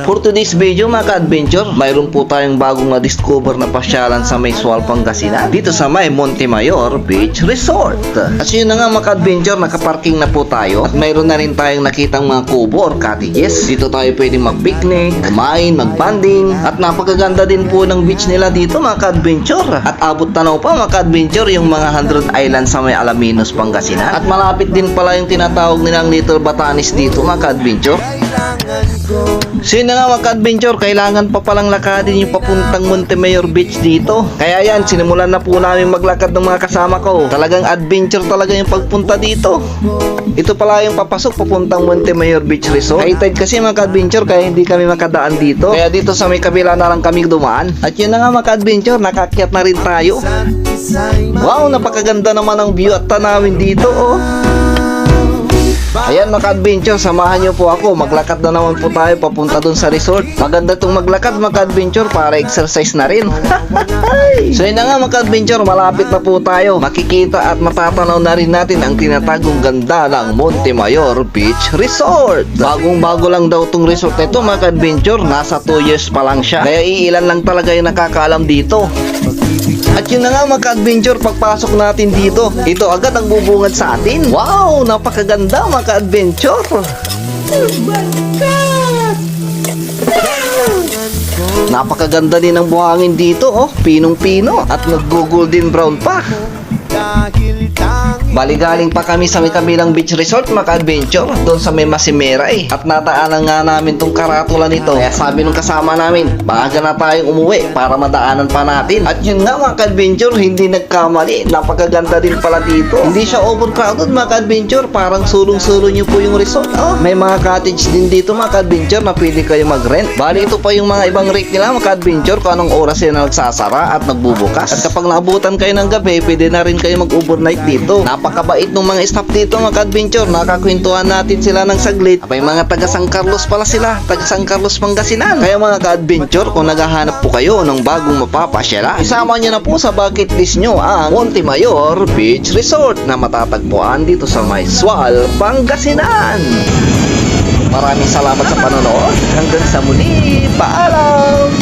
For today's video mga ka-adventure, mayroon po tayong bagong na-discover na pasyalan sa may Sual, Pangasinan, dito sa may Montemayor Beach Resort. At yun na nga mga ka-adventure, nakaparking na po tayo at mayroon na rin tayong nakitang mga kubo or cottages. Dito tayo pwedeng mag-picnic, kumain, mag-banding, at napakaganda din po ng beach nila dito mga ka-adventure. At abot tanaw pa mga ka-adventure yung mga 100 Islands sa may Alaminos, Pangasinan. At malapit din pala yung tinatawag nilang Little Batanes dito mga ka-adventure. So yun na nga mga ka-adventure, kailangan pa palang lakadin yung papuntang Montemayor Beach dito. Kaya yan, sinimulan na po namin maglakad ng mga kasama ko. Talagang adventure talaga yung pagpunta dito. Ito pala yung papasok papuntang Montemayor Beach Resort. High tide kasi mga ka-adventure, kaya hindi kami makadaan dito. Kaya dito sa may kabila na lang kami dumaan. At yun na nga mga ka-adventure, nakakyat na rin tayo. Wow, napakaganda naman ang view at tanawin dito oh. Ayan mga ka-adventure, samahan nyo po ako. Maglakad na naman po tayo papunta dun sa resort. Maganda itong maglakad mga ka-adventure para exercise na rin. So yun na nga mga ka-adventure, malapit na po tayo. Makikita at matatanaw na rin natin ang tinatagong ganda ng Montemayor Beach Resort. Bagong bago lang daw itong resort na ito mga ka-adventure. Nasa 2 years pa lang siya. Kaya iilan lang talaga yung nakakaalam dito. At yun na nga mga ka-adventure, pagpasok natin dito, ito agad ang bubungad sa atin. Wow, napakaganda mga ka-adventure. Napakaganda din ang buhangin dito oh, pinong-pino at nag-golden brown pa. Baligaling pa kami sa may kabilang beach resort mga ka-adventure, doon sa may Masimera at nataanan nga namin tong karatula nito. Kaya sabi nung kasama namin, maaga na tayong umuwi para madaanan pa natin. At yun nga mga ka-adventure, hindi nagkamali. Napakaganda din pala dito. Hindi siya overcrowded mga ka-adventure, parang sulong-sulong nyo po yung resort oh. May mga cottage din dito mga ka-adventure na pwede kayo mag-rent. Bali ito pa yung mga ibang rate nila mga ka-adventure, kung anong oras sila nagsasara at nagbubukas. At kapag naabutan kayo ng gabi, pwede na rin kayo mag-overnight dito. Napakabait ng mga staff dito mga ka-adventure. Nakakwentuhan natin sila ng saglit. Abay mga taga San Carlos pala sila, taga San Carlos, Pangasinan. Kaya mga ka-adventure, kung naghahanap po kayo ng bagong mapapasyala, isama nyo na po sa bucket list nyo ang Montemayor Beach Resort na matatagpuan dito sa may Sual, Pangasinan. Maraming salamat sa panonood. Hanggang sa muli. Paalam!